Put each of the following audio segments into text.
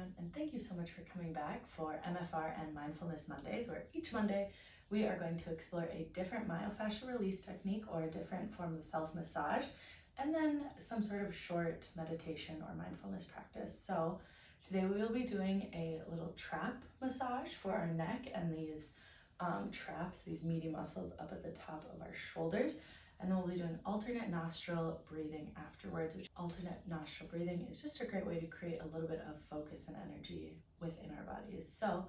everyone, and thank you so much for coming back for MFR and Mindfulness Mondays, where each Monday we are going to explore a different myofascial release technique or a different form of self-massage, and then some sort of short meditation or mindfulness practice. So today we will be doing a little trap massage for our neck and these traps, these meaty muscles up at the top of our shoulders. And then we'll be doing alternate nostril breathing afterwards, which alternate nostril breathing is just a great way to create a little bit of focus and energy within our bodies. So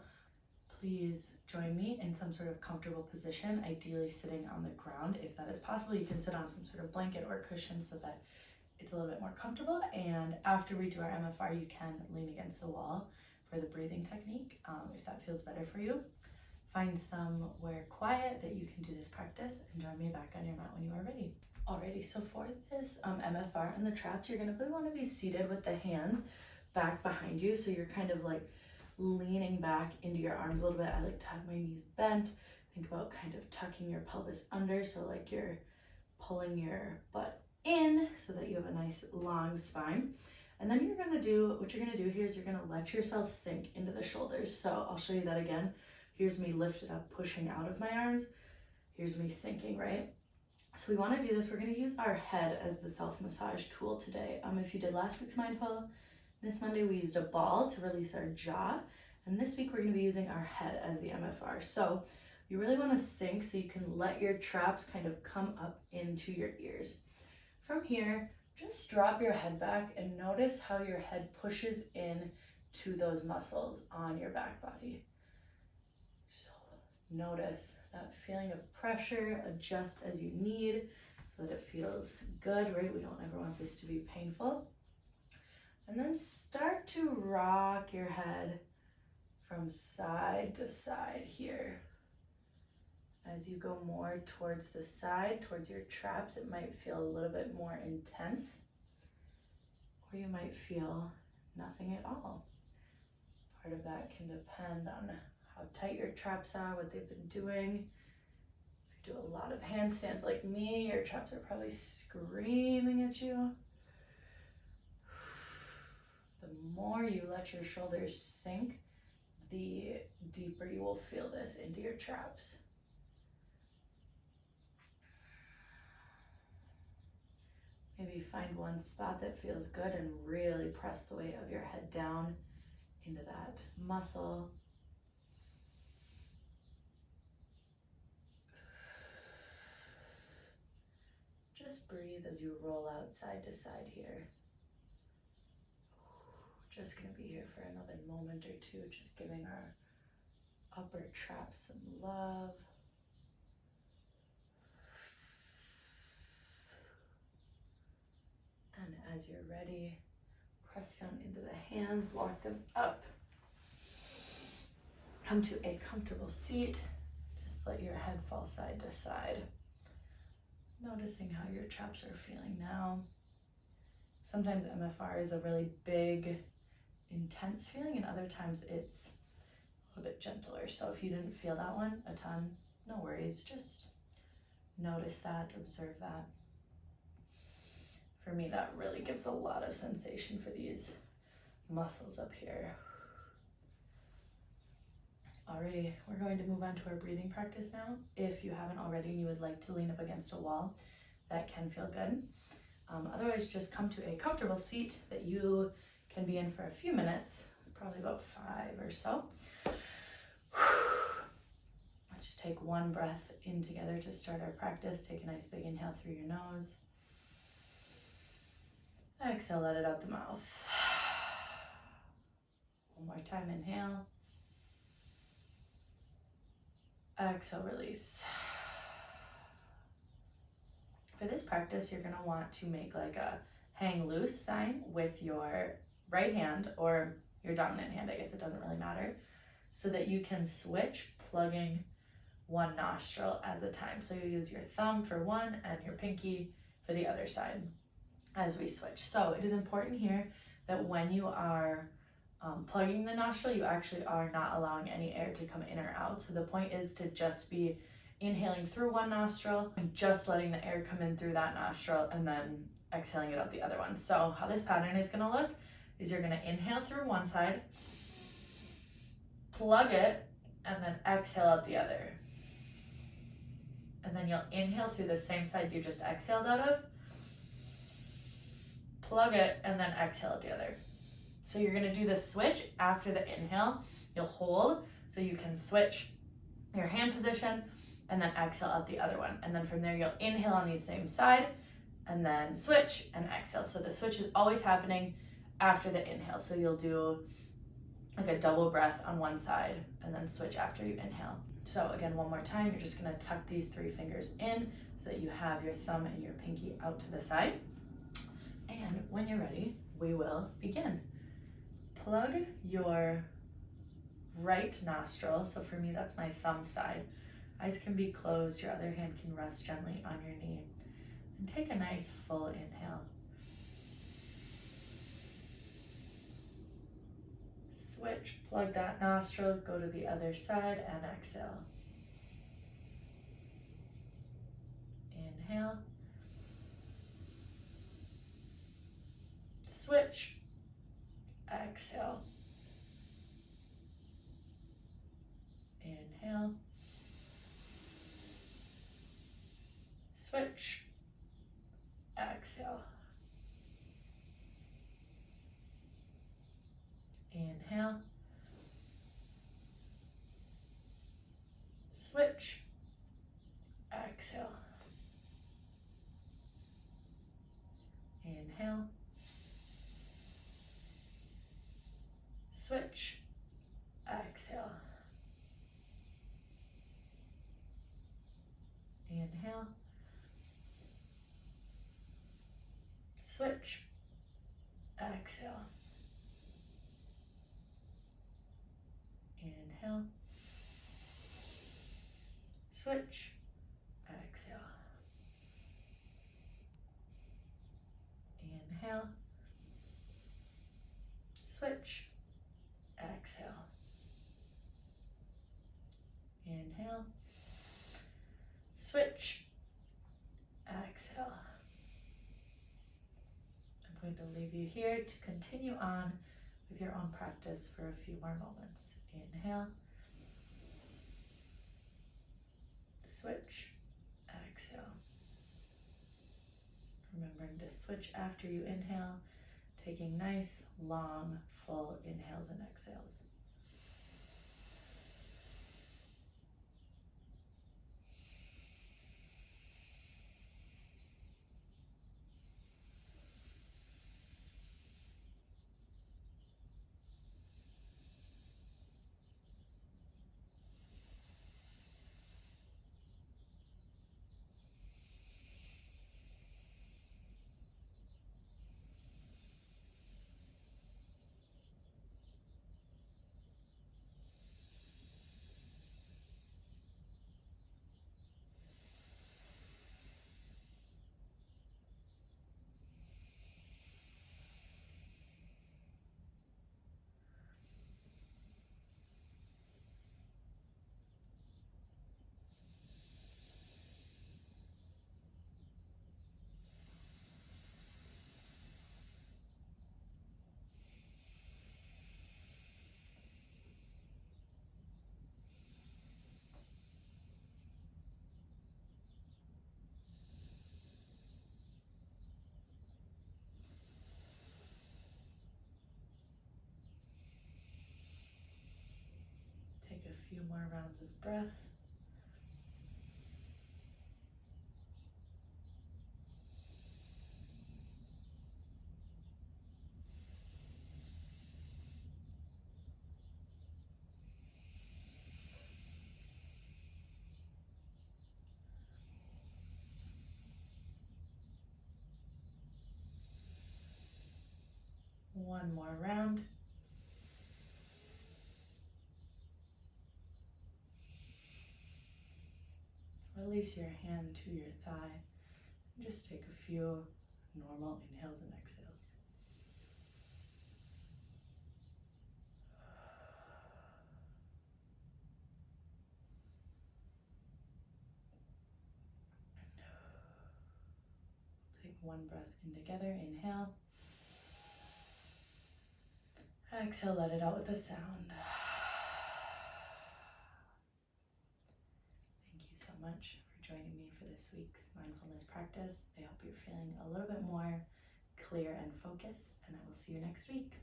please join me in some sort of comfortable position, ideally sitting on the ground. If that is possible, you can sit on some sort of blanket or cushion so that it's a little bit more comfortable. And after we do our MFR, you can lean against the wall for the breathing technique, if that feels better for you. Find somewhere quiet that you can do this practice and join me back on your mat when you are ready. Alrighty, so for this MFR and the traps, you're gonna really wanna be seated with the hands back behind you. So you're kind of like leaning back into your arms a little bit. I like to have my knees bent. Think about kind of tucking your pelvis under. So like you're pulling your butt in so that you have a nice long spine. And then what you're gonna do here is you're gonna let yourself sink into the shoulders. So I'll show you that again. Here's me lifted up, pushing out of my arms. Here's me sinking, right? So we want to do this. We're going to use our head as the self-massage tool today. If you did last week's Mindfulness Monday, we used a ball to release our jaw. And this week we're going to be using our head as the MFR. So you really want to sink so you can let your traps kind of come up into your ears. From here, just drop your head back and notice how your head pushes in to those muscles on your back body. Notice that feeling of pressure, adjust as you need so that it feels good, right? We don't ever want this to be painful. And then start to rock your head from side to side here. As you go more towards the side, towards your traps, it might feel a little bit more intense, or you might feel nothing at all. Part of that can depend on how tight your traps are, what they've been doing. If you do a lot of handstands like me, your traps are probably screaming at you. The more you let your shoulders sink, the deeper you will feel this into your traps. Maybe find one spot that feels good and really press the weight of your head down into that muscle. Just breathe as you roll out side to side here. Just gonna be here for another moment or two, just giving our upper traps some love. And as you're ready, press down into the hands, walk them up. Come to a comfortable seat. Just let your head fall side to side. Noticing how your traps are feeling now. Sometimes MFR is a really big, intense feeling, and other times it's a little bit gentler. So if you didn't feel that one a ton, no worries. Just notice that, observe that. For me, that really gives a lot of sensation for these muscles up here. Alrighty, we're going to move on to our breathing practice now. If you haven't already and you would like to lean up against a wall, that can feel good. Otherwise, just come to a comfortable seat that you can be in for a few minutes, probably about 5 or so. Just take one breath in together to start our practice. Take a nice big inhale through your nose. Exhale, let it out the mouth. One more time, inhale. Exhale, release. For this practice, you're gonna want to make like a hang loose sign with your right hand or your dominant hand, I guess it doesn't really matter, so that you can switch plugging one nostril at a time. So you use your thumb for one and your pinky for the other side as we switch. So it is important here that when you are plugging the nostril, you actually are not allowing any air to come in or out. So the point is to just be inhaling through one nostril and just letting the air come in through that nostril and then exhaling it out the other one. So how this pattern is gonna look is you're gonna inhale through one side, plug it, and then exhale out the other. And then you'll inhale through the same side you just exhaled out of, plug it, and then exhale out the other. So you're gonna do the switch after the inhale. You'll hold, so you can switch your hand position, and then exhale out the other one. And then from there, you'll inhale on the same side, and then switch and exhale. So the switch is always happening after the inhale. So you'll do like a double breath on one side, and then switch after you inhale. So again, one more time, you're just gonna tuck these 3 fingers in so that you have your thumb and your pinky out to the side. And when you're ready, we will begin. Plug your right nostril. So for me, that's my thumb side. Eyes can be closed, your other hand can rest gently on your knee. And take a nice full inhale. Switch, plug that nostril, go to the other side and exhale. Inhale. Switch, exhale. Inhale. Switch, exhale. Inhale. Switch, exhale. Inhale. Switch, exhale. Inhale. Switch, exhale. Inhale. Switch, exhale. Inhale. Switch, exhale. Inhale. Switch, exhale. I'm going to leave you here to continue on with your own practice for a few more moments. Inhale. Switch, exhale. Remembering to switch after you inhale, taking nice, long, full inhales and exhales. Take a few more rounds of breath. One more round. Release your hand to your thigh and just take a few normal inhales and exhales. Take one breath in together. Inhale. Exhale, let it out with a sound. Thank you so much for joining me for this week's mindfulness practice. I hope you're feeling a little bit more clear and focused, and I will see you next week.